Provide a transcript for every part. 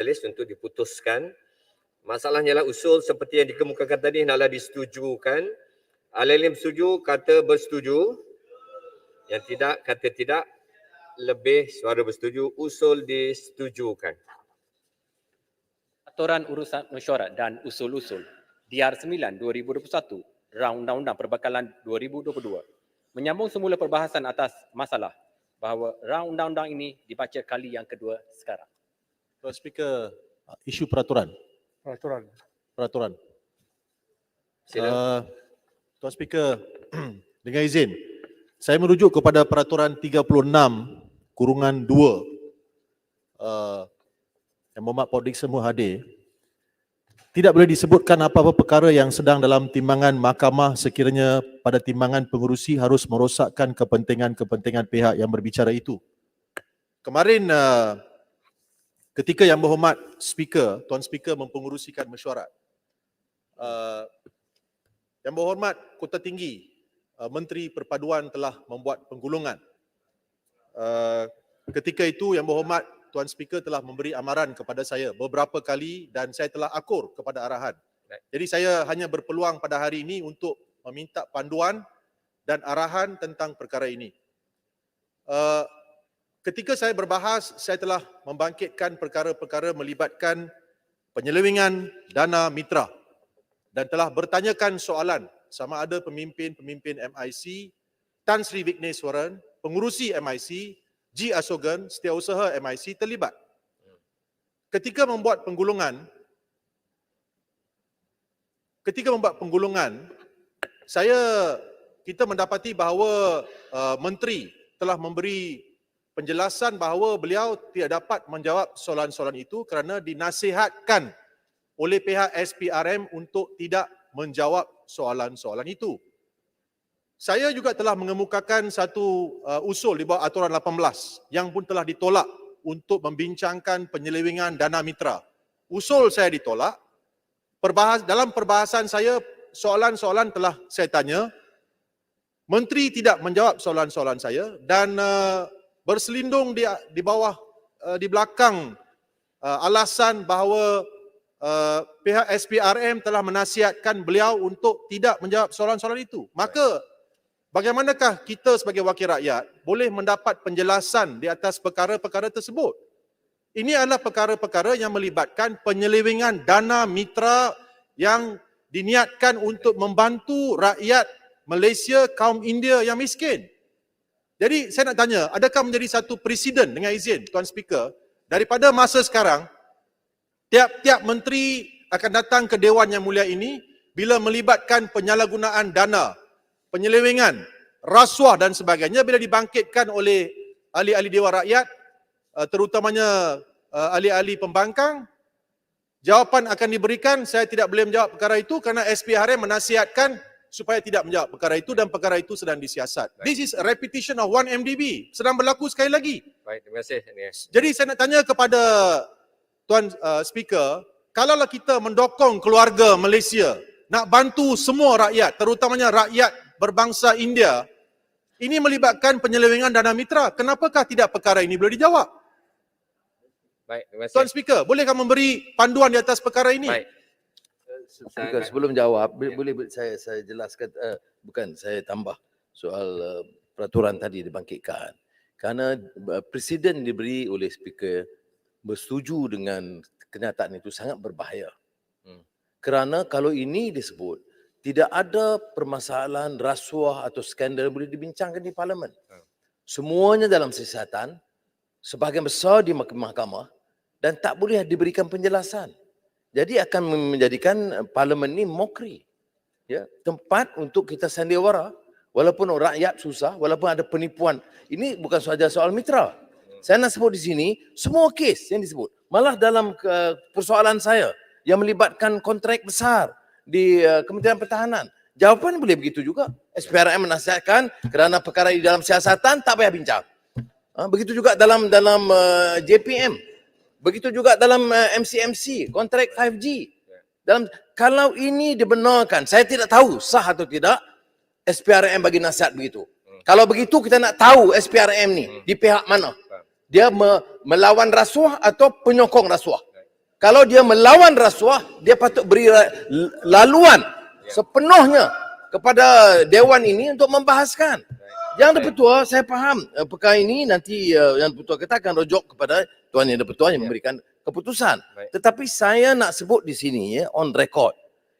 majlis untuk diputuskan. Masalahnya lah usul seperti yang dikemukakan tadi hendaklah disetujukan. Ahli-ahli bersetuju kata bersetuju, yang tidak kata tidak, lebih suara bersetuju, usul disetujukan. Aturan urusan mesyuarat dan usul-usul DR 9 2021 Rang Undang-Undang Perbekalan 2022 menyambung semula perbahasan atas masalah bahawa rang undang-undang ini dibaca kali yang kedua sekarang. Tuan Speaker, isu peraturan. Peraturan. Sila. Tuan Speaker, dengan izin, saya merujuk kepada peraturan 36/2. Yang Mohd Paudik semua hadir. Tidak boleh disebutkan apa-apa perkara yang sedang dalam timbangan mahkamah sekiranya pada timbangan pengurusi harus merosakkan kepentingan-kepentingan pihak yang berbicara itu. Kemarin ketika Yang Berhormat Speaker, Tuan Speaker mempengurusikan mesyuarat, Yang Berhormat Kota Tinggi, Menteri Perpaduan telah membuat penggulungan. Ketika itu Yang Berhormat Tuan Speaker telah memberi amaran kepada saya beberapa kali dan saya telah akur kepada arahan. Jadi saya hanya berpeluang pada hari ini untuk meminta panduan dan arahan tentang perkara ini. Ketika saya berbahas, saya telah membangkitkan perkara-perkara melibatkan penyelewengan dana mitra dan telah bertanyakan soalan sama ada pemimpin-pemimpin MIC, Tan Sri Vigneswaran, pengurusi MIC, G. Asogan, setiausaha MIC terlibat. Ketika membuat penggulungan, kita mendapati bahawa menteri telah memberi penjelasan bahawa beliau tidak dapat menjawab soalan-soalan itu kerana dinasihatkan oleh pihak SPRM untuk tidak menjawab soalan-soalan itu. Saya juga telah mengemukakan satu usul di bawah aturan 18 yang pun telah ditolak untuk membincangkan penyelewengan dana mitra. Usul saya ditolak. Dalam perbahasan saya, soalan-soalan telah saya tanya. Menteri tidak menjawab soalan-soalan saya dan berselindung di bawah, di belakang alasan bahawa pihak SPRM telah menasihatkan beliau untuk tidak menjawab soalan-soalan itu. Maka bagaimanakah kita sebagai wakil rakyat boleh mendapat penjelasan di atas perkara-perkara tersebut? Ini adalah perkara-perkara yang melibatkan penyelewengan dana mitra yang diniatkan untuk membantu rakyat Malaysia, kaum India yang miskin. Jadi saya nak tanya, adakah menjadi satu presiden dengan izin Tuan Speaker, daripada masa sekarang, tiap-tiap menteri akan datang ke Dewan Yang Mulia ini bila melibatkan penyalahgunaan dana, penyelewengan, rasuah dan sebagainya, bila dibangkitkan oleh ahli-ahli Dewan Rakyat, terutamanya ahli-ahli pembangkang, jawapan akan diberikan, saya tidak boleh menjawab perkara itu kerana SPRM menasihatkan supaya tidak menjawab perkara itu dan perkara itu sedang disiasat. This is a repetition of 1MDB, sedang berlaku sekali lagi. Baik, terima kasih. Jadi saya nak tanya kepada Tuan Speaker, kalaulah kita mendokong keluarga Malaysia, nak bantu semua rakyat, terutamanya rakyat berbangsa India, ini melibatkan penyelewengan dana mitra. Kenapakah tidak perkara ini boleh dijawab? Baik, terima kasih. Tuan Speaker, bolehkah memberi panduan di atas perkara ini? Baik. Speaker, sebelum jawab, boleh saya jelaskan, bukan saya tambah soal peraturan tadi dibangkitkan. Kerana Presiden diberi oleh Speaker bersetuju dengan kenyataan itu sangat berbahaya. Kerana kalau ini disebut, tidak ada permasalahan rasuah atau skandal boleh dibincangkan di Parlimen. Semuanya dalam siasatan, sebahagian besar di mahkamah dan tak boleh diberikan penjelasan. Jadi akan menjadikan Parlimen ini mokri. Ya, tempat untuk kita sandiwara, walaupun rakyat susah, walaupun ada penipuan. Ini bukan sahaja soal mitra. Saya nak sebut di sini, semua kes yang disebut. Malah dalam persoalan saya yang melibatkan kontrak besar di Kementerian Pertahanan. Jawapan boleh begitu juga. SPRM menasihatkan kerana perkara di dalam siasatan tak payah bincang. Begitu juga dalam JPM. Begitu juga dalam MCMC, kontrak 5G. Kalau ini dibenarkan, saya tidak tahu sah atau tidak SPRM bagi nasihat begitu. Kalau begitu kita nak tahu SPRM ni di pihak mana. Dia melawan rasuah atau penyokong rasuah. Kalau dia melawan rasuah, dia patut beri laluan sepenuhnya kepada Dewan ini untuk membahaskan. Yang Dipertua, saya faham perkara ini nanti Yang Dipertua kata akan rujuk kepada Tuan Yang Dipertua yang memberikan keputusan. Tetapi saya nak sebut di sini on record.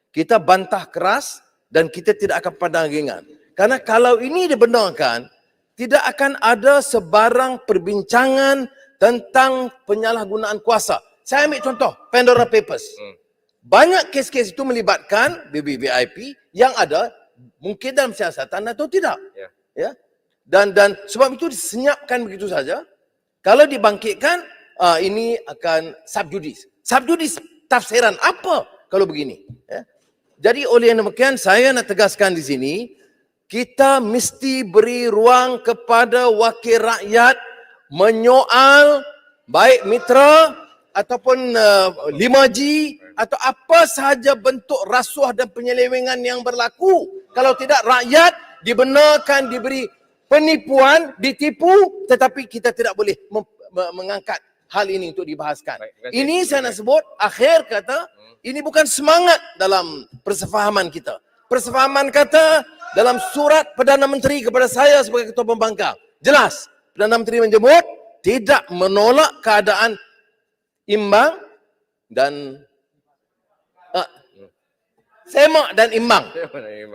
Kita bantah keras dan kita tidak akan pandang ringan. Karena kalau ini dibenarkan, tidak akan ada sebarang perbincangan tentang penyalahgunaan kuasa. Saya ambil contoh, Pandora Papers. Banyak kes-kes itu melibatkan BBVIP yang ada mungkin dalam siasatan atau tidak. Ya. Dan sebab itu disenyapkan begitu saja. Kalau dibangkitkan, ini akan subjudis. Subjudis tafsiran apa kalau begini? Ya. Jadi oleh yang demikian, saya nak tegaskan di sini, kita mesti beri ruang kepada wakil rakyat menyoal baik mitra ataupun 5G atau apa sahaja bentuk rasuah dan penyelewengan yang berlaku. Kalau tidak, rakyat dibenarkan diberi penipuan, ditipu, tetapi kita tidak boleh mengangkat hal ini untuk dibahaskan. Ini saya nak sebut, akhir kata, ini bukan semangat dalam persefahaman kita. Persefahaman kata dalam surat Perdana Menteri kepada saya sebagai Ketua Pembangkang. Jelas, Perdana Menteri menyebut tidak menolak keadaan imbang dan semak dan imbang.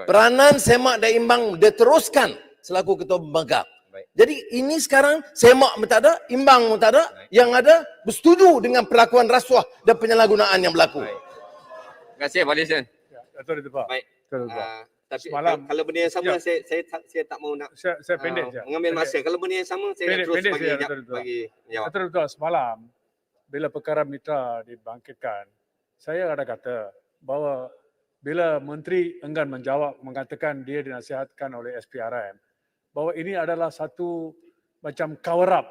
Peranan semak dan imbang diteruskan selaku Ketua Pembangkang. Jadi ini sekarang semak pun tak ada, imbang pun tak ada. Yang ada bersetuju dengan perlakuan rasuah dan penyalahgunaan yang berlaku. Terima kasih Pak Lisen. Betul itu Pak. Baik. Betul itu Pak. Tapi Semalam- kalau benda yang sama, saya tak mau nak Saya pendek je. mengambil masa. Kalau benda yang sama, saya nak terus Pendek bagi saja, jawab. betul. Jawab. Betul semalam bila perkara mitra dibangkitkan, saya ada kata bahawa bila menteri enggan menjawab, mengatakan dia dinasihatkan oleh SPRM bahawa ini adalah satu macam cover up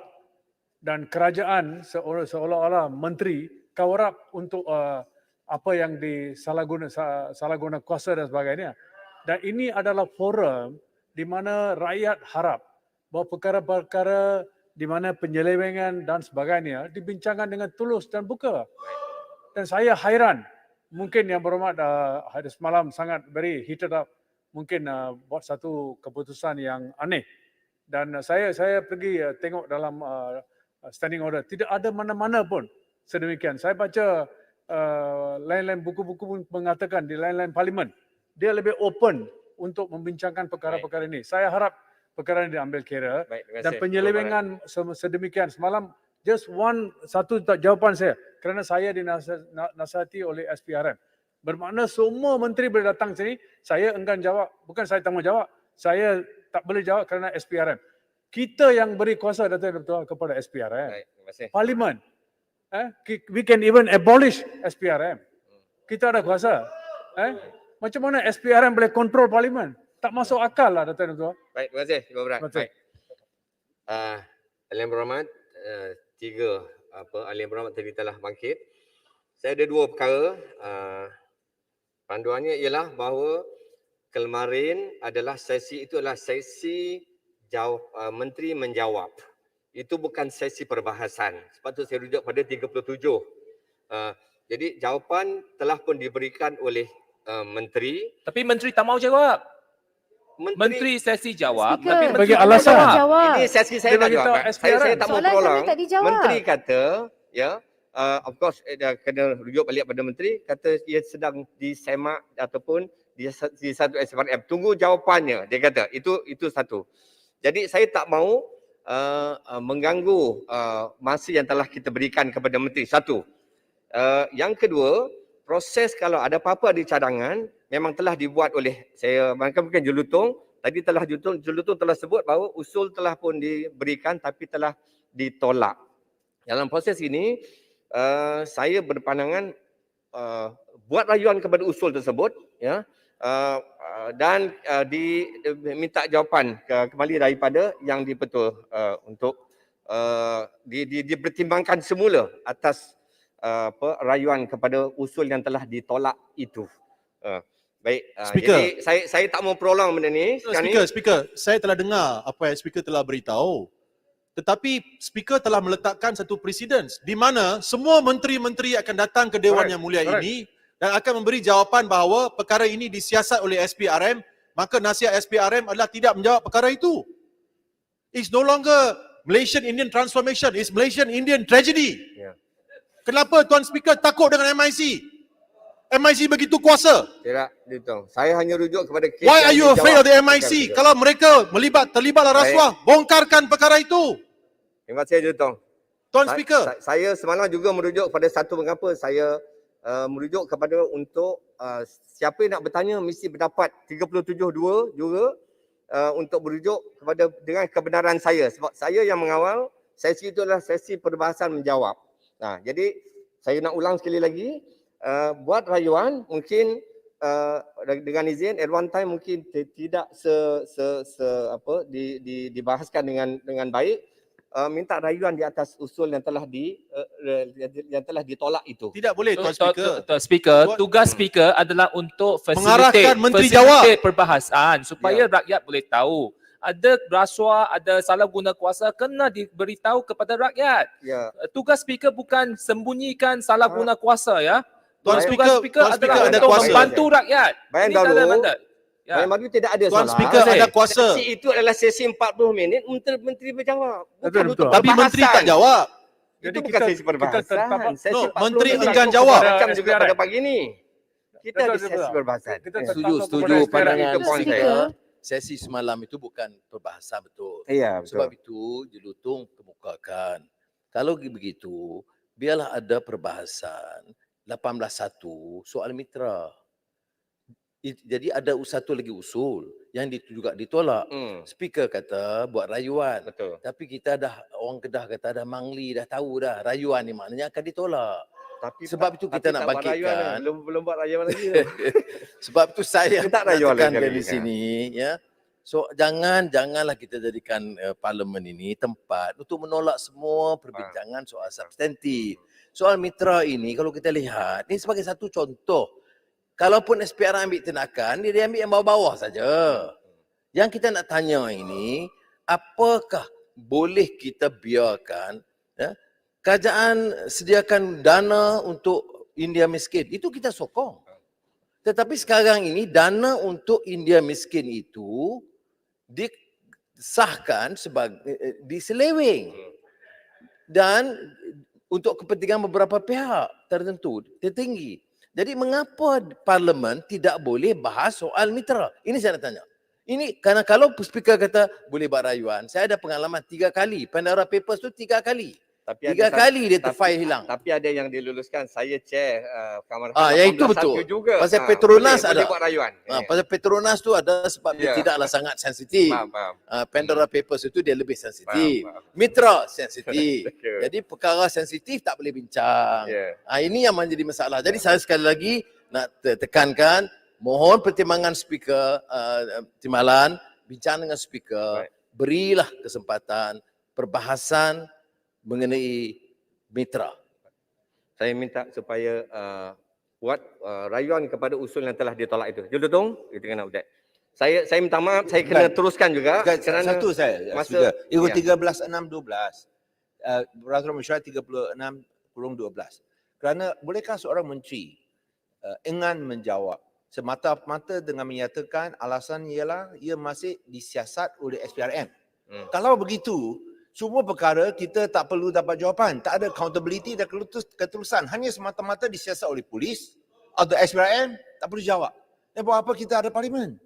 dan kerajaan seolah-olah menteri cover up untuk apa yang disalahguna kuasa dan sebagainya. Dan ini adalah forum di mana rakyat harap bahawa perkara-perkara di mana penyelewengan dan sebagainya dibincangkan dengan tulus dan buka. Dan saya hairan, mungkin yang berhormat hari semalam sangat very heated up, mungkin buat satu keputusan yang aneh. Dan saya pergi tengok dalam standing order, tidak ada mana-mana pun sedemikian. Saya baca lain-lain buku-buku pun mengatakan di lain-lain parlimen, dia lebih open untuk membincangkan perkara-perkara ini. Saya harap perkara ini diambil kira. Baik, terima Dan kasih. penyelewengan sedemikian. Semalam, just satu jawapan saya. Kerana saya dinasihati oleh SPRM. Bermakna semua menteri boleh datang sini, saya enggan jawab. Bukan saya tanggungjawab. Saya tak boleh jawab kerana SPRM. Kita yang beri kuasa Datuk Ketua kepada SPRM. Baik, terima kasih. Parlimen. We can even abolish SPRM. Kita ada kuasa. Macam mana SPRM boleh kontrol parlimen? Tak masuk akal lah Datuk Ketua. Baik, terima kasih. Cuba berat. Terima kasih. Baik. Ahli yang berhormat, tiga ahli yang berhormat tadi telah bangkit. Saya ada dua perkara. Panduannya ialah bahawa kemarin adalah sesi itu adalah sesi menteri menjawab. Itu bukan sesi perbahasan. Sebab tu saya rujuk pada 37. Jadi jawapan telah pun diberikan oleh menteri. Tapi menteri tak mau jawab. Menteri sesi jawab, Speaker, tapi bagi menteri tak mau alasan. jawab. Ini sesi saya Dia tak bagi jawab. tahu Saya SPRM. tak mau Soalan prolong. kami tak dijawab. Menteri kata, ya, of course dia kena rujuk balik pada menteri, kata ia sedang disemak ataupun di satu SPRM. Tunggu jawapannya, dia kata. Itu satu. Jadi saya tak mau mengganggu masa yang telah kita berikan kepada menteri. Satu. Yang kedua, proses kalau ada apa-apa di cadangan memang telah dibuat oleh saya, mungkin Jelutong. Tadi telah Jelutong telah sebut bahawa usul telah pun diberikan tapi telah ditolak. Dalam proses ini, saya berpandangan buat rayuan kepada usul tersebut, ya, dan diminta jawapan kembali daripada yang dibetul untuk dipertimbangkan semula atas rayuan kepada usul yang telah ditolak itu. Baik, Speaker. jadi saya tak mau prolong benda ni. Sekarang ni. Speaker, saya telah dengar apa yang speaker telah beritahu. Tetapi speaker telah meletakkan satu precedence di mana semua menteri-menteri akan datang ke Dewan Yang Mulia ini dan akan memberi jawapan bahawa perkara ini disiasat oleh SPRM, maka nasihat SPRM adalah tidak menjawab perkara itu. It's no longer Malaysian Indian transformation, it's Malaysian Indian tragedy. Ya. Kenapa Tuan Speaker takut dengan MIC? MIC begitu kuasa. Tidak, Ditong. Saya hanya rujuk kepada kes Why yang are you afraid of the dijawab. MIC? Kalau mereka terlibatlah rasuah, bongkarkan perkara itu. Terima kasih, Ditong. Tuan Speaker, Saya semalam juga merujuk kepada satu mengapa saya merujuk kepada untuk siapa yang nak bertanya mesti berdapat 37.2 juga untuk merujuk kepada dengan kebenaran saya. Sebab saya yang mengawal, sesi itu adalah sesi perbahasan menjawab. Nah, jadi saya nak ulang sekali lagi, buat rayuan mungkin dengan izin at one time mungkin tidak dibahaskan dengan baik. Minta rayuan di atas usul yang telah ditolak itu. tidak boleh Tuan Speaker. Tuan Speaker, tugas Speaker adalah untuk Mengarahkan Menteri Jawab. perbahasan supaya rakyat boleh tahu. Ada rasuah, ada salah guna kuasa, kena diberitahu kepada rakyat. Ya. Tugas Speaker bukan sembunyikan salah guna kuasa ya. Tuan Tugas Speaker Tuan Speaker adalah ada untuk kuasa. membantu rakyat. Bayang Ini dahulu, dalam mandat. Ya. Bayang Baru tidak ada Tuan soalan. Speaker ada kuasa. Sesi itu adalah sesi 40 minit untuk menteri berjawab. Bukan Betul, untuk betul. Tapi menteri tak perbahasan. jawab. Itu Jadi bukan kita- sesi kita perbahasan. tetap- Sesi No, 40 menteri minit enggan itu jawab. Macam juga SPRM. pada pagi ni. Kita ada Betul, sesi betul. perbahasan. Kita Ya. tetap Setuju, kepada setuju SPRM. pandangan Itu poin speaker. saya. Sesi semalam itu bukan perbahasan betul. Iya, Sebab betul. itu Jelutong kemukakan. Kalau begitu, biarlah ada perbahasan 18.1 soal mitra. Jadi ada satu lagi usul yang juga ditolak. Speaker kata buat rayuan. Betul. Tapi kita dah, orang Kedah kata dah mangli, dah tahu dah rayuan ni maknanya akan ditolak. Tapi Sebab itu kita nak tak buat rayuan bangkitkan. ni. Belum buat rayuan lagi. Sebab tu saya Kita tak nak rayuan tekankan lagi di kan. sini ya. So janganlah kita jadikan parlimen ini tempat untuk menolak semua perbincangan soal substantif. Soal mitra ini kalau kita lihat ini sebagai satu contoh. Kalaupun SPRM ambil tindakan, dia ambil yang bawah-bawah saja. Yang kita nak tanya ini, apakah boleh kita biarkan ya, kerajaan sediakan dana untuk India miskin? Itu kita sokong. Tetapi sekarang ini dana untuk India miskin itu disahkan sebagai diseleweng dan untuk kepentingan beberapa pihak tertentu tertinggi. Jadi mengapa parlimen tidak boleh bahas soal mitra? Ini saya nak tanya. Ini kerana kalau speaker kata boleh buat rayuan, saya ada pengalaman 3 kali. Pandora Papers tu 3 kali. Tapi 3 kali dia tapi- terfile hilang. Tapi ada yang diluluskan. Saya chair Kamar yang itu 18.1 betul. juga. Pasal Petronas boleh ada. buat rayuan. Pasal Petronas tu ada sebab dia Ya. tidaklah sangat sensitif. Faham. Pandora Papers itu dia lebih sensitif. Faham. Mitra sensitif. Betul. Jadi perkara sensitif tak boleh bincang. Ya. Ini yang menjadi masalah. Jadi saya sekali lagi nak tekankan, mohon pertimbangan speaker Timbalan, bincang dengan speaker, Baik. berilah kesempatan perbahasan mengenai mitra. Saya minta supaya buat rayuan kepada usul yang telah ditolak itu. Julutong, itu kena update. Saya minta maaf, saya kena teruskan juga Bukan, kerana satu saya, masa- Speaker. Ikut ya. 13.6.12. Peraturan mesyuarat 36/12. Kerana bolehkah seorang menteri enggan menjawab semata-mata dengan menyatakan alasan ialah ia masih disiasat oleh SPRM. Kalau begitu, semua perkara kita tak perlu dapat jawapan. Tak ada accountability dan ketulusan. Hanya semata-mata disiasat oleh polis atau SPRM, tak perlu jawab. Dan buat apa kita ada parlimen?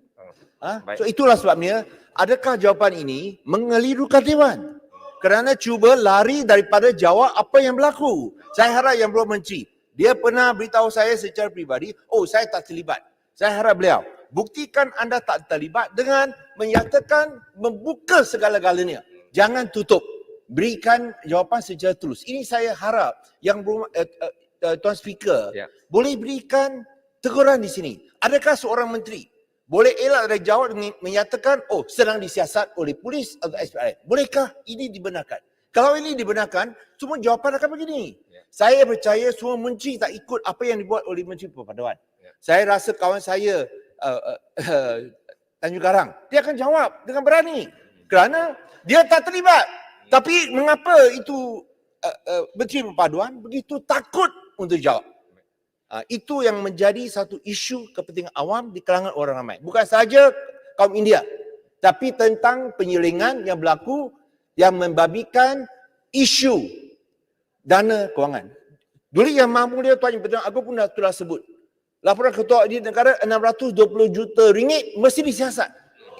Baik. So itulah sebabnya, adakah jawapan ini mengelirukan Dewan? Kerana cuba lari daripada jawab apa yang berlaku. Saya harap yang Beruang Menteri, dia pernah beritahu saya secara peribadi, oh saya tak terlibat. Saya harap beliau, buktikan anda tak terlibat dengan menyatakan membuka segala-galanya. Jangan tutup. Berikan jawapan secara tulus. Ini saya harap yang Tuan Speaker Ya. boleh berikan teguran di sini. Adakah seorang menteri boleh elak dari jawab dengan menyatakan, oh sedang disiasat oleh polis atau SPRM. Bolehkah ini dibenarkan? Kalau ini dibenarkan, semua jawapan akan begini. Ya. Saya percaya semua menteri tak ikut apa yang dibuat oleh Menteri Perpaduan. Ya. Saya rasa kawan saya Tanjung Karang, dia akan jawab dengan berani. Kerana dia tak terlibat. Tapi mengapa itu Menteri Perpaduan begitu takut untuk jawab? Itu yang menjadi satu isu kepentingan awam di kalangan orang ramai. Bukan saja kaum India, tapi tentang penyelewengan yang berlaku yang membabikan isu dana kewangan. Dulu yang mampu dia Tuan Yang Aku pun telah sebut. Laporan Ketua Audit Negara 620 juta ringgit mesti disiasat.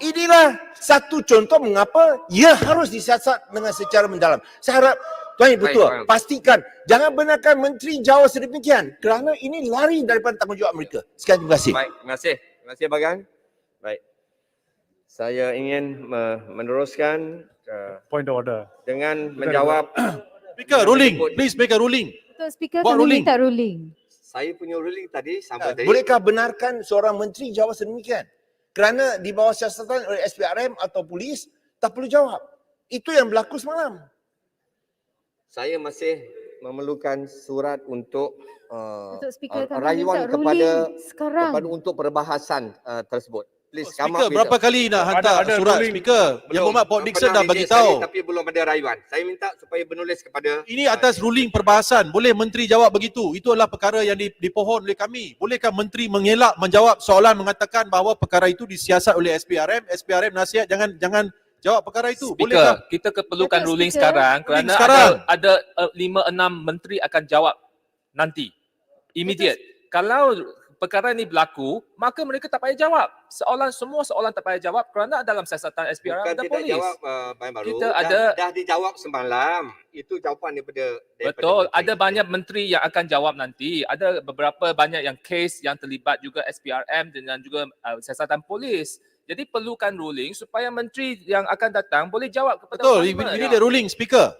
Inilah satu contoh mengapa ia harus disiasat dengan secara mendalam. Saya harap Tuan Yang Ketua pastikan jangan benarkan Menteri jawab sedemikian kerana ini lari daripada tanggungjawab mereka. Sekian, terima kasih. Baik, terima kasih. Terima kasih Bagan. Baik. Saya ingin meneruskan Point of order. dengan menjawab Speaker, ruling. Please make a ruling. Betul, Speaker, Buat kami ruling. minta ruling. saya punya ruling tadi sampai tadi. Bolehkah benarkan seorang menteri jawab sedemikian? Kerana di bawah siasatan oleh SPRM atau polis tak perlu jawab. Itu yang berlaku semalam. Saya masih memerlukan surat untuk Betul, Speaker, kami rayuan minta kepada ruling sekarang. untuk perbahasan tersebut. Please come Speaker, up with berapa kali nak hantar Ada surat ruling. Speaker? Yang Berhormat Port Dickson dah bagi tahu. Tapi belum ada rayuan. Saya minta supaya menulis kepada Ini atas ruling perbahasan. Boleh menteri jawab begitu. Itu adalah perkara yang dipohon oleh kami. Bolehkah menteri mengelak menjawab soalan mengatakan bahawa perkara itu disiasat oleh SPRM? SPRM nasihat jangan jawab perkara itu. Bolehkah? Speaker, kita keperlukan Betul, ruling Speaker. sekarang Ruling kerana sekarang. ada 5-6 menteri akan jawab nanti. Immediate. Kalau perkara ini berlaku, maka mereka tak payah jawab. Semua soalan tak payah jawab kerana dalam siasatan SPRM bukan dan tidak polis. jawab Bahan Baru. Kita Dah dijawab semalam. Itu jawapan daripada Betul, menteri. ada banyak menteri yang akan jawab nanti. Ada beberapa banyak yang kes yang terlibat juga SPRM dengan juga siasatan polis. Jadi perlukan ruling supaya menteri yang akan datang boleh jawab kepada Betul. parlimen. Ini the ruling, Speaker.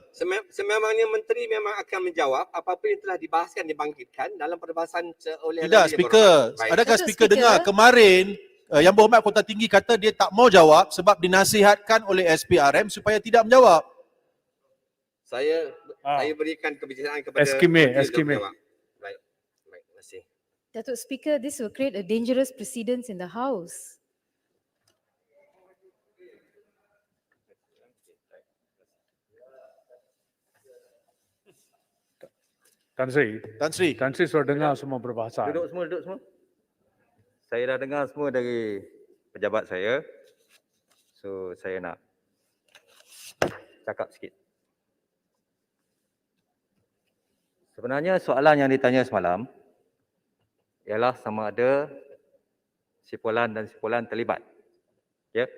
Sememangnya menteri memang akan menjawab apa-apa yang telah dibahaskan, dibangkitkan dalam perbahasan oleh Tidak, ahli yang Speaker. berhormat. Baik. Adakah Betul, Speaker Speaker. dengar kemarin Yang Berhormat Kota Tinggi kata dia tak mau jawab sebab dinasihatkan oleh SPRM supaya tidak menjawab. Saya berikan kebijaksanaan kepada Eskime, menteri untuk eskime. menjawab. Baik. Baik, terima kasih. Datuk Speaker, this will create a dangerous precedence in the House. Tan Sri, Tan Sri. Tan Sri sudah dengar semua perbahasan. Duduk semua. Saya dah dengar semua dari pejabat saya. So saya nak cakap sikit. Sebenarnya soalan yang ditanya semalam ialah sama ada sipulan dan sipulan terlibat. Ya.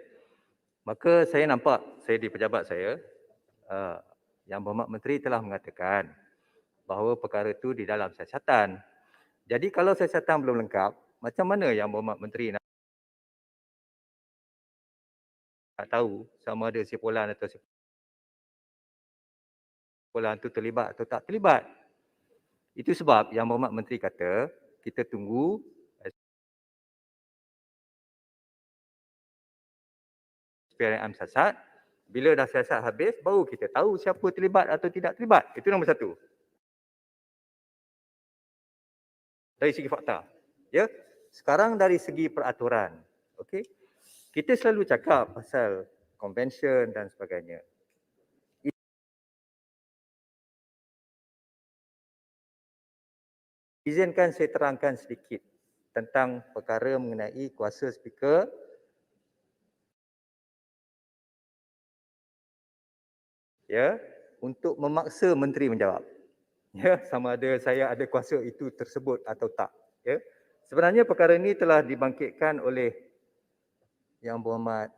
Maka saya nampak, saya di pejabat saya, Yang Berhormat Menteri telah mengatakan bahawa perkara itu di dalam siasatan. Jadi kalau siasatan belum lengkap, macam mana Yang Berhormat Menteri nak tahu sama ada sipulan atau sipulan itu terlibat atau tak terlibat? Itu sebab Yang Berhormat Menteri kata kita tunggu SPRM siasat. Bila dah siasat habis, baru kita tahu siapa terlibat atau tidak terlibat. Itu nombor satu. Dari segi fakta. Ya. Sekarang dari segi peraturan. Okey. Kita selalu cakap pasal convention dan sebagainya. Izinkan saya terangkan sedikit tentang perkara mengenai kuasa speaker ya untuk memaksa menteri menjawab. Ya, sama ada saya ada kuasa itu tersebut atau tak. Ya. Sebenarnya perkara ini telah dibangkitkan oleh Yang Berhormat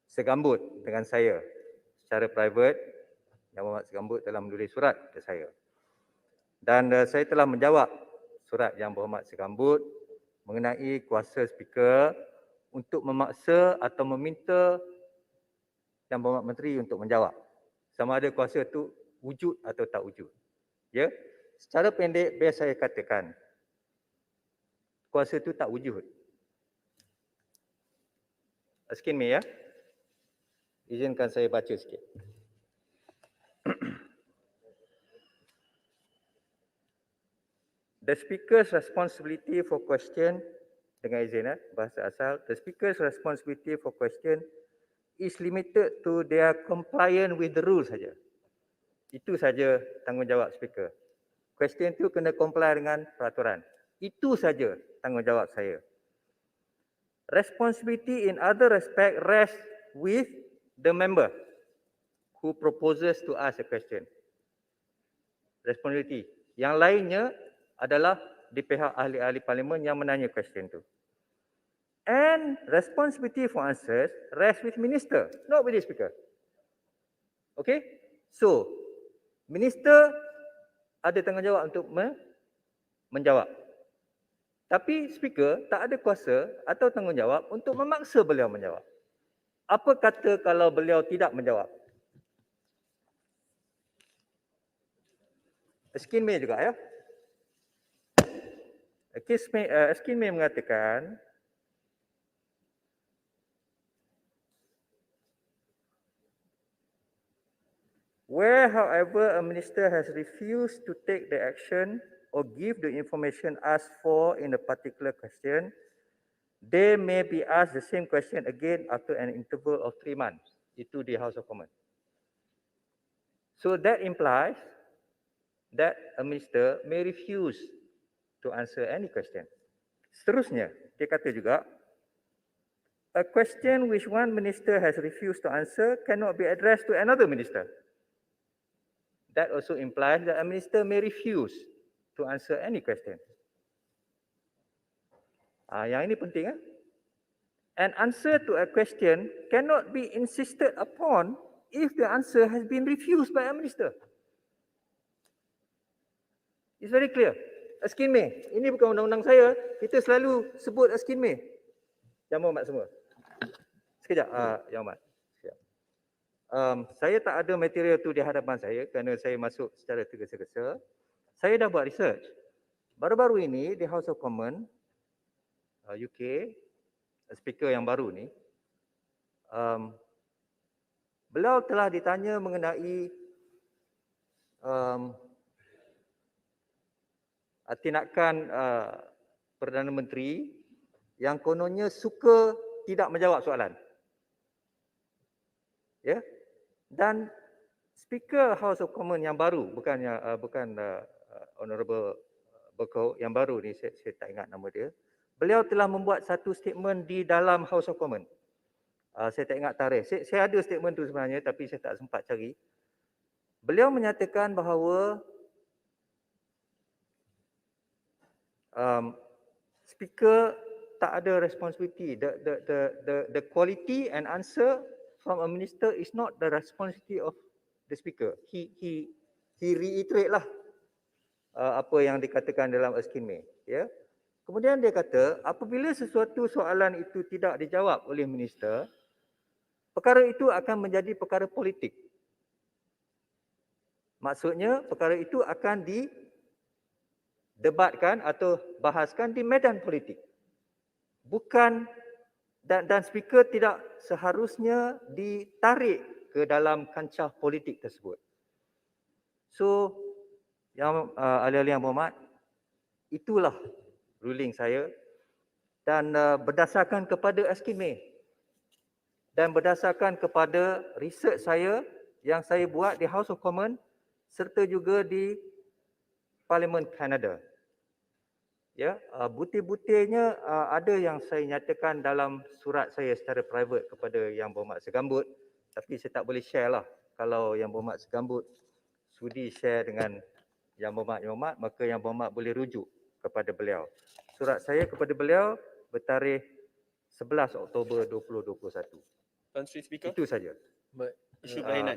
Segambut dengan saya secara private. Yang Berhormat Segambut telah menulis surat ke saya. Dan saya telah menjawab surat Yang Berhormat Segambut mengenai kuasa speaker untuk memaksa atau meminta Yang Berhormat Menteri untuk menjawab. Sama ada kuasa itu wujud atau tak wujud. Ya, secara pendek biar saya katakan kuasa itu tak wujud. Excuse me ya. Izinkan saya baca sikit. The speaker's responsibility for question, dengan izin bahasa asal, the speaker's responsibility for question is limited to their compliance with the rules saja. Itu saja tanggungjawab speaker. Question tu kena comply dengan peraturan. Itu saja tanggungjawab saya. Responsibility in other respect rests with the member who proposes to ask a question. Responsibility. Yang lainnya adalah di pihak ahli-ahli parlimen yang menanya question tu. And responsibility for answers rests with minister, not with the speaker. Okay? So, minister ada tanggungjawab untuk menjawab. Tapi speaker tak ada kuasa atau tanggungjawab untuk memaksa beliau menjawab. Apa kata kalau beliau tidak menjawab? Askin May juga ya. Askin May mengatakan where however a minister has refused to take the action or give the information asked for in a particular question, they may be asked the same question again after an interval of 3 months. Itu di House of Commons. So that implies that a minister may refuse to answer any question. Seterusnya, dia kata juga, a question which one minister has refused to answer cannot be addressed to another minister. That also implies that a minister may refuse to answer any question. Yang ini penting. An answer to a question cannot be insisted upon if the answer has been refused by a minister. It's very clear. Askin May. Ini bukan undang-undang saya. Kita selalu sebut Askin May. Yang Mohd semua. Sekejap, Yang Mohd. Saya tak ada material tu di hadapan saya kerana saya masuk secara tergesa-gesa. Saya dah buat research. Baru-baru ini di House of Commons UK, speaker yang baru ni, beliau telah ditanya mengenai tindakan Perdana Menteri yang kononnya suka tidak menjawab soalan. Ya. Dan Speaker House of Commons yang baru, bukan Honorable Berkau yang baru ni, saya tak ingat nama dia. Beliau telah membuat satu statement di dalam House of Commons. Saya tak ingat tarikh. Saya ada statement tu sebenarnya tapi saya tak sempat cari. Beliau menyatakan bahawa speaker tak ada responsibility. The quality and answer from a minister is not the responsibility of the speaker. He reiterate lah apa yang dikatakan dalam Askin May. Ya. Kemudian dia kata apabila sesuatu soalan itu tidak dijawab oleh minister, perkara itu akan menjadi perkara politik. Maksudnya perkara itu akan didebatkan atau bahaskan di medan politik. Bukan dan speaker tidak seharusnya ditarik ke dalam kancah politik tersebut. So yang ahli-ahli yang berhormat, itulah ruling saya dan berdasarkan kepada Askin May dan berdasarkan kepada research saya yang saya buat di House of Commons serta juga di Parlimen Kanada. Ya, butir-butirnya ada yang saya nyatakan dalam surat saya secara private kepada Yang Berhormat Segambut, tapi saya tak boleh share lah. Kalau Yang Berhormat Segambut sudi share dengan Yang Berhormat, maka Yang Berhormat boleh rujuk kepada beliau. Surat saya kepada beliau bertarikh 11 Oktober 2021. Tuan Sri Speaker. Itu saja. Isu berlainan.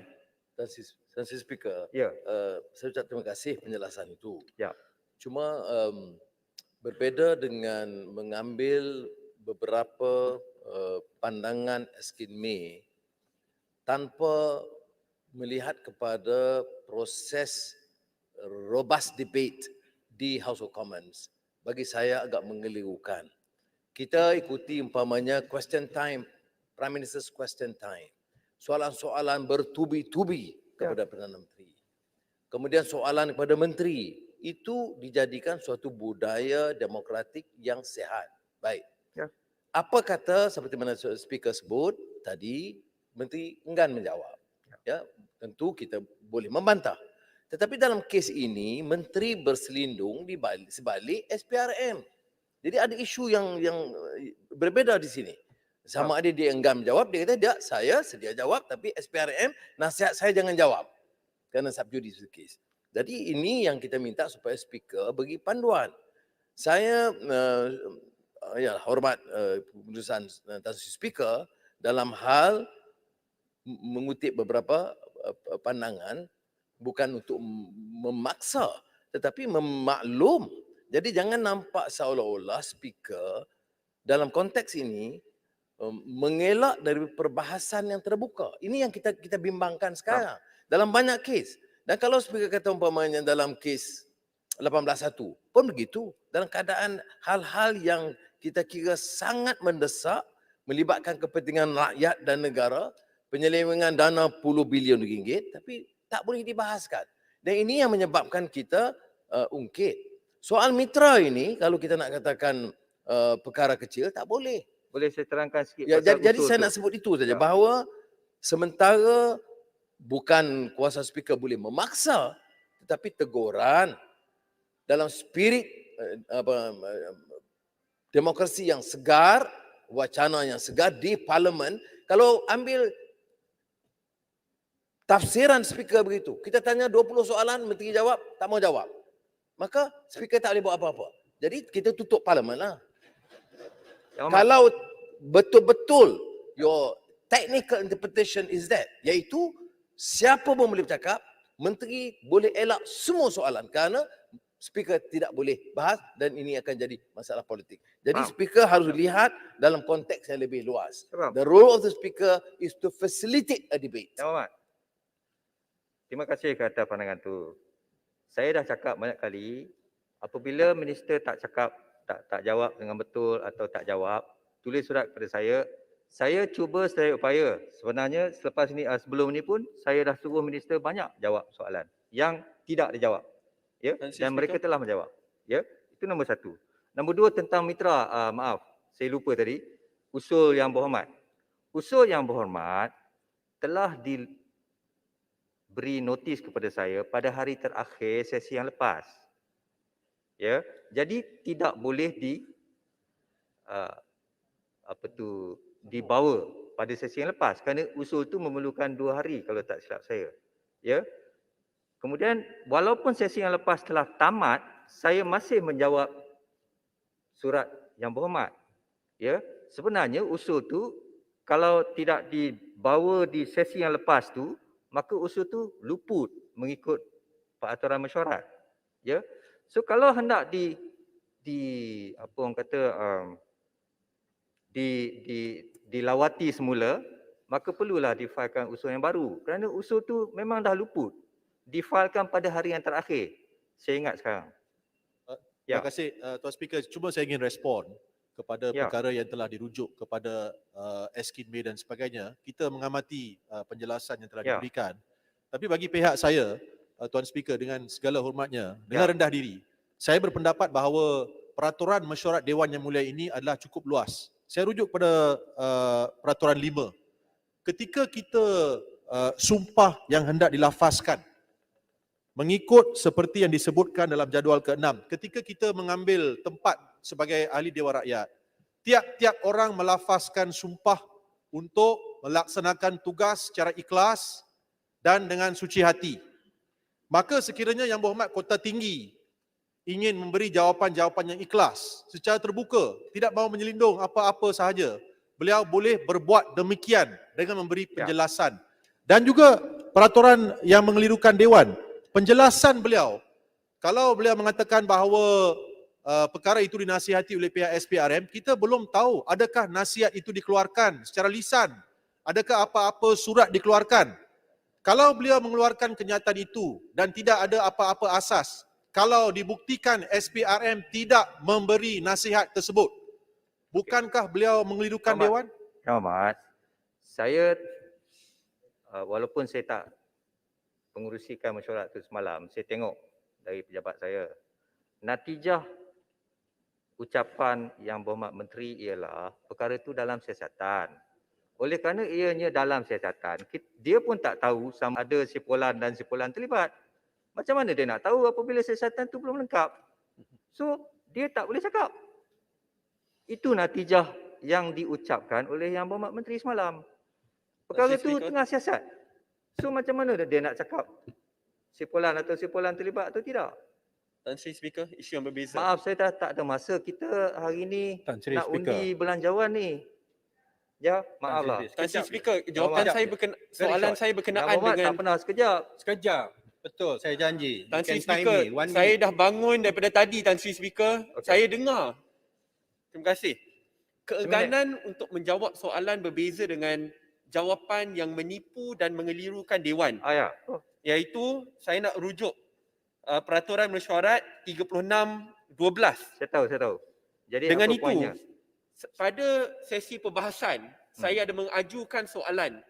Tuan Sri Speaker, Ya. Saya ucap terima kasih penjelasan itu. Ya. Cuma berbeza dengan mengambil beberapa pandangan Askin May tanpa melihat kepada proses robust debate di House of Commons, bagi saya agak mengelirukan. Kita ikuti umpamanya question time, Prime Minister's question time. Soalan-soalan bertubi-tubi kepada Perdana Menteri. Kemudian soalan kepada menteri, itu dijadikan suatu budaya demokratik yang sehat. Baik. Ya. Apa kata seperti mana speaker sebut tadi, menteri enggan menjawab. Ya, tentu kita boleh membantah. Tetapi dalam kes ini menteri berselindung di sebalik SPRM. Jadi ada isu yang berbeda di sini. Sama ada dia enggan menjawab, dia kata saya sedia jawab tapi SPRM nasihat saya jangan jawab. Kerana sub judice case. Jadi ini yang kita minta supaya speaker bagi panduan. Saya hormat keputusan Tan Sri Speaker dalam hal mengutip beberapa pandangan bukan untuk memaksa tetapi memaklum. Jadi jangan nampak seolah-olah speaker dalam konteks ini mengelak dari perbahasan yang terbuka. Ini yang kita bimbangkan sekarang dalam banyak kes. Dan kalau speaker kata umpamanya dalam kes 18.1 pun begitu, dalam keadaan hal-hal yang kita kira sangat mendesak melibatkan kepentingan rakyat dan negara, penyelewengan dana puluh bilion ringgit, tapi tak boleh dibahaskan. Dan ini yang menyebabkan kita ungkit. Soal mitra ini kalau kita nak katakan perkara kecil tak boleh. Boleh saya terangkan sikit Ya, pasal jadi usul saya tu? nak sebut itu saja bahawa sementara bukan kuasa speaker boleh memaksa tetapi teguran dalam spirit demokrasi yang segar, wacana yang segar di parlimen. Kalau ambil tafsiran speaker begitu, kita tanya 20 soalan, menteri jawab, tak mau jawab, maka speaker tak boleh buat apa-apa. Jadi kita tutup parlimen lah. Kalau betul-betul your technical interpretation is that, iaitu siapa pun boleh bercakap, menteri boleh elak semua soalan kerana speaker tidak boleh bahas dan ini akan jadi masalah politik. Jadi speaker harus lihat dalam konteks yang lebih luas. The role of the speaker is to facilitate a debate. Yang Hormat, terima kasih ke atas pandangan tu. Saya dah cakap banyak kali, apabila minister tak cakap, tak jawab dengan betul atau tak jawab, tulis surat kepada saya cuba sedaya upaya. Sebenarnya selepas ni, sebelum ni pun saya dah suruh minister banyak jawab soalan yang tidak dijawab. Ya, dan mereka telah menjawab. Ya, itu nombor satu. Nombor dua tentang mitra, maaf, saya lupa tadi, usul yang berhormat. Usul yang berhormat telah diberi notis kepada saya pada hari terakhir sesi yang lepas. Ya, jadi tidak boleh dibawa pada sesi yang lepas kerana usul itu memerlukan 2 hari kalau tak silap saya. Ya. Kemudian walaupun sesi yang lepas telah tamat, saya masih menjawab surat yang berhormat. Ya, sebenarnya usul tu kalau tidak dibawa di sesi yang lepas tu, maka usul tu luput mengikut peraturan mesyuarat. Ya. So kalau hendak dilawati semula, maka perlulah difailkan usul yang baru. Kerana usul tu memang dah luput. Difailkan pada hari yang terakhir. Saya ingat sekarang. Terima kasih Tuan Speaker. Cuma saya ingin respon kepada perkara yang telah dirujuk kepada Eskin May dan sebagainya. Kita mengamati penjelasan yang telah diberikan. Tapi bagi pihak saya, Tuan Speaker, dengan segala hormatnya, dengan rendah diri, saya berpendapat bahawa peraturan mesyuarat Dewan Yang Mulia ini adalah cukup luas. Saya rujuk pada peraturan 5. Ketika kita sumpah yang hendak dilafazkan mengikut seperti yang disebutkan dalam jadual ke-6, ketika kita mengambil tempat sebagai ahli Dewan Rakyat, tiap-tiap orang melafazkan sumpah untuk melaksanakan tugas secara ikhlas dan dengan suci hati. Maka sekiranya Yang Berhormat Kota Tinggi ingin memberi jawapan-jawapan yang ikhlas secara terbuka, tidak mahu menyelindung apa-apa sahaja, beliau boleh berbuat demikian dengan memberi penjelasan. Dan juga peraturan yang mengelirukan Dewan, penjelasan beliau, kalau beliau mengatakan bahawa perkara itu dinasihati oleh pihak SPRM, kita belum tahu adakah nasihat itu dikeluarkan secara lisan, adakah apa-apa surat dikeluarkan. Kalau beliau mengeluarkan kenyataan itu dan tidak ada apa-apa asas, kalau dibuktikan SPRM tidak memberi nasihat tersebut, bukankah beliau mengelirukan Dewan? Hormat, saya walaupun saya tak pengurusikan mesyuarat itu semalam, saya tengok dari pejabat saya. Natijah ucapan Yang Berhormat Menteri ialah perkara itu dalam siasatan. oleh kerana ianya dalam siasatan, dia pun tak tahu sama ada sipolan dan sipolan terlibat. Macam mana dia nak tahu apabila siasatan tu belum lengkap? So, dia tak boleh cakap. Itu natijah yang diucapkan oleh Yang Berhormat Menteri semalam. Perkara Speaker. itu tengah siasat. So, macam mana dia nak cakap sipolan atau sipolan terlibat atau tidak? Tan Sri Speaker, isu yang berbeza. Maaf, saya dah tak ada masa. Kita hari ni Tan Sri nak Speaker. undi belanjawan ni. Ya, maaf lah. Tan Sri Speaker, jawapan Sekejap saya je. soalan saya Yang berkenaan Berhormat dengan tak pernah sekejap. Sekejap. Betul, saya janji. Tan Sri You can time Speaker, me, 1 saya minute. dah bangun daripada tadi Tan Sri Speaker. Okey. Saya dengar. Terima kasih. Keengganan untuk menjawab soalan berbeza dengan jawapan yang menipu dan mengelirukan Dewan. Ya. Iaitu saya nak rujuk peraturan mesyuarat 36/12. Saya tahu. Jadi Dengan apa itu, poinnya? pada sesi perbahasan, saya ada mengajukan soalan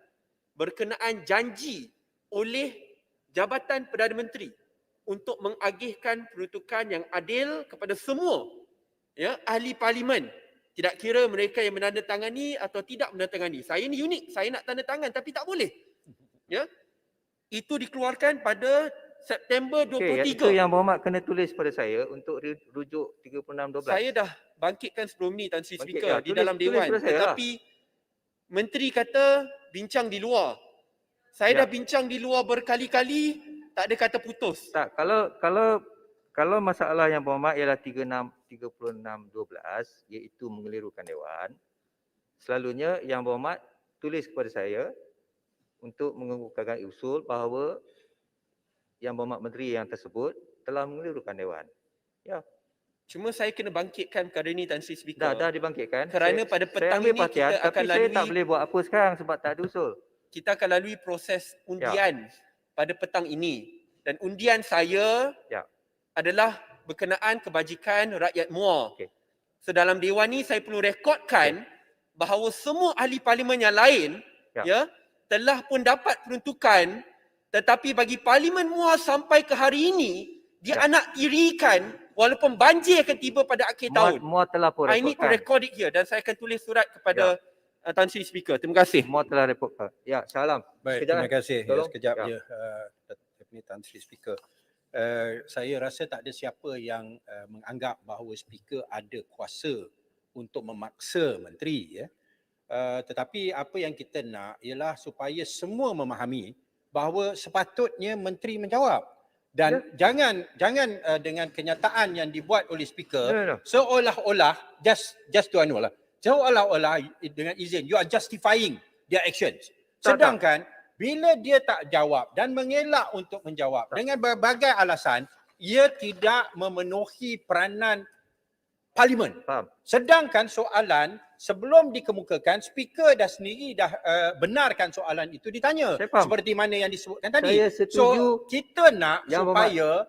berkenaan janji oleh Jabatan Perdana Menteri untuk mengagihkan peruntukan yang adil kepada semua ahli parlimen. Tidak kira mereka yang menandatangani atau tidak menandatangani. Saya ni unik, saya nak tanda tangan tapi tak boleh. Itu dikeluarkan pada September 23. Okey, itu Yang Berhormat kena tulis pada saya untuk rujuk 36/12. Saya dah bangkitkan sebelum ni Tan Sri Bangkit, Speaker ya. di Tulis- dalam tulis Dewan. pada saya lah. Tetapi Menteri kata bincang di luar. Saya Ya. dah bincang di luar berkali-kali, tak ada kata putus. Tak, kalau masalah Yang Berhormat ialah 36/12 iaitu mengelirukan Dewan, selalunya Yang Berhormat tulis kepada saya untuk mengemukakan usul bahawa Yang Berhormat Menteri yang tersebut telah mengelirukan Dewan. Ya, Cuma saya kena bangkitkan perkara ini Tan Sri Speaker. dah dibangkitkan. Kerana pada petang saya ambil ini perhatian, kita akan tapi saya tak lalui- boleh buat apa sekarang sebab tak ada usul. Kita akan lalui proses undian pada petang ini. Dan undian saya Ya. adalah berkenaan kebajikan rakyat Muar. Okey. So dalam Dewan ni saya perlu rekodkan bahawa semua ahli parlimen yang lain telah pun dapat peruntukan, tetapi bagi Parlimen Muar sampai ke hari ini dia anak tirikan walaupun banjir akan tiba pada akhir tahun. Muar telah pun I need to rekodkan. record it here dan saya akan tulis surat kepada Tan Sri Speaker. Terima kasih. Muar telah rekodkan. Ya, salam. Baik, Sekejap, terima kasih. Ya, tolong. sekejap Ya. je. Deputy Tan Sri Speaker. Saya rasa tak ada siapa yang menganggap bahawa Speaker ada kuasa untuk memaksa menteri. Tetapi apa yang kita nak ialah supaya semua memahami bahawa sepatutnya menteri menjawab. Dan jangan dengan kenyataan yang dibuat oleh Speaker seolah-olah just to anulah. Seolah-olah dengan izin you are justifying their actions. Sedangkan bila dia tak jawab dan mengelak untuk menjawab dengan berbagai alasan, ia tidak memenuhi peranan parlimen. Sedangkan soalan sebelum dikemukakan, Speaker dah sendiri dah benarkan soalan itu ditanya. Seperti mana yang disebutkan tadi. Saya setuju. So kita nak Yang supaya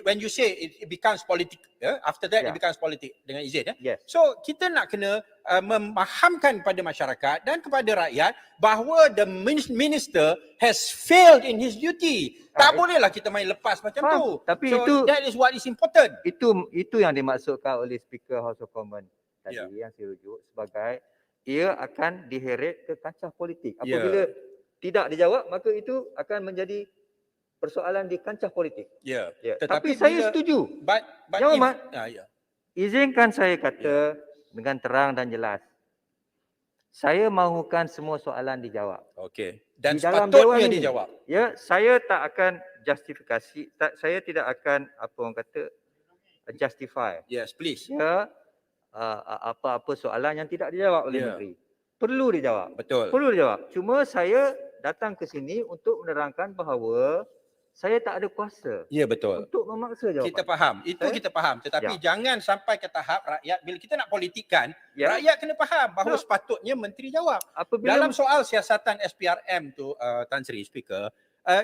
when you say it becomes politic, after that it becomes politic dengan izin. So kita nak kena memahamkan kepada masyarakat dan kepada rakyat bahawa the minister has failed in his duty. Tak bolehlah kita main lepas macam tu. Tapi so itu that is what is important. Itu yang dimaksudkan oleh Speaker House of Commons tadi yang saya rujuk sebagai ia akan diheret ke kancah politik. Apabila tidak dijawab maka itu akan menjadi persoalan di kancah politik. Tapi saya setuju. Yang Berhormat, izinkan saya kata dengan terang dan jelas. Saya mahukan semua soalan dijawab. Okey. Dan Di dalam sepatutnya Dewan ini, dijawab. saya tak akan justifikasi, saya tidak akan justify. Yes, please. Apa-apa soalan yang tidak dijawab oleh menteri. Perlu dijawab. Betul. Perlu dijawab. Cuma saya datang ke sini untuk menerangkan bahawa saya tak ada kuasa Ya, betul. untuk memaksa jawapan. Kita faham. Itu kita faham. Tetapi jangan sampai ke tahap rakyat, bila kita nak politikkan, rakyat kena faham bahawa sepatutnya menteri jawab. Dalam soal siasatan SPRM tu, Tan Sri Speaker,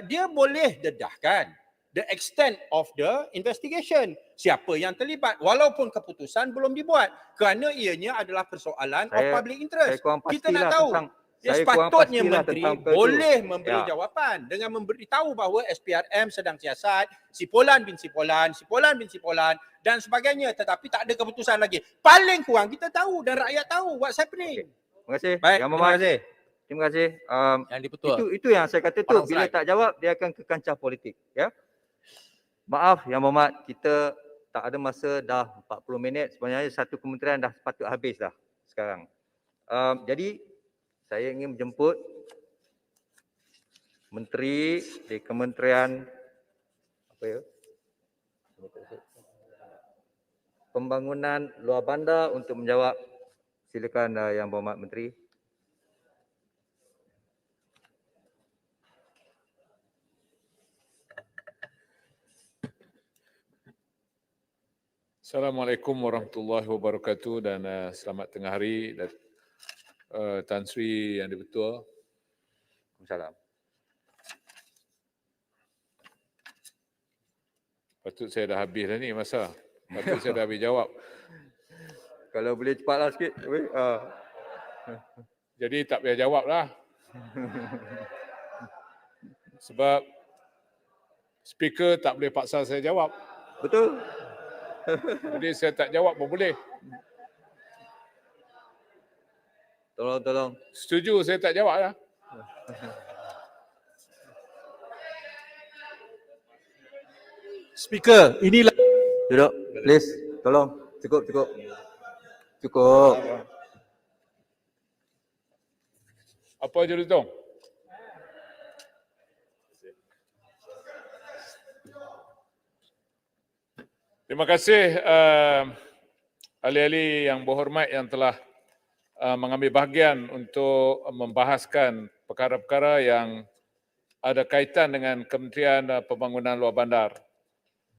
dia boleh dedahkan the extent of the investigation. Siapa yang terlibat walaupun keputusan belum dibuat. Kerana ianya adalah persoalan of public interest. Kita nak tahu. Sepatutnya menteri boleh memberi jawapan dengan memberitahu bahawa SPRM sedang siasat, sipolan bin sipolan dan sebagainya, tetapi tak ada keputusan lagi. Paling kurang kita tahu dan rakyat tahu what's happening. Terima kasih. Baik, Yang terima Berhormat. kasih. Terima kasih. Yang di-Pertua. Itu yang saya kata tu, Orang bila strike. tak jawab dia akan ke kancah politik, ya. Maaf Yang Berhormat, kita tak ada masa, dah 40 minit. Sebenarnya satu kementerian dah sepatut habis dah sekarang. Jadi saya ingin menjemput Menteri di Kementerian apa ya? Pembangunan Luar Bandar untuk menjawab. Silakan Yang Berhormat Menteri. Assalamualaikum warahmatullahi wabarakatuh dan selamat tengah hari Tan Sri Yang di-Pertua. Waalaikumsalam. Patut saya dah habis dah ni masa. Patut saya dah habis jawab. Kalau boleh cepatlah sikit. Jadi tak payah jawab lah. Sebab speaker tak boleh paksa saya jawab. Betul. Jadi saya tak jawab pun boleh. Tolong. Setuju saya tak jawab lah. Speaker, inilah Duduk, please. Tolong. Cukup. Apa je Lutong? Terima kasih ahli-ahli yang berhormat yang telah mengambil bahagian untuk membahaskan perkara-perkara yang ada kaitan dengan Kementerian Pembangunan Luar Bandar.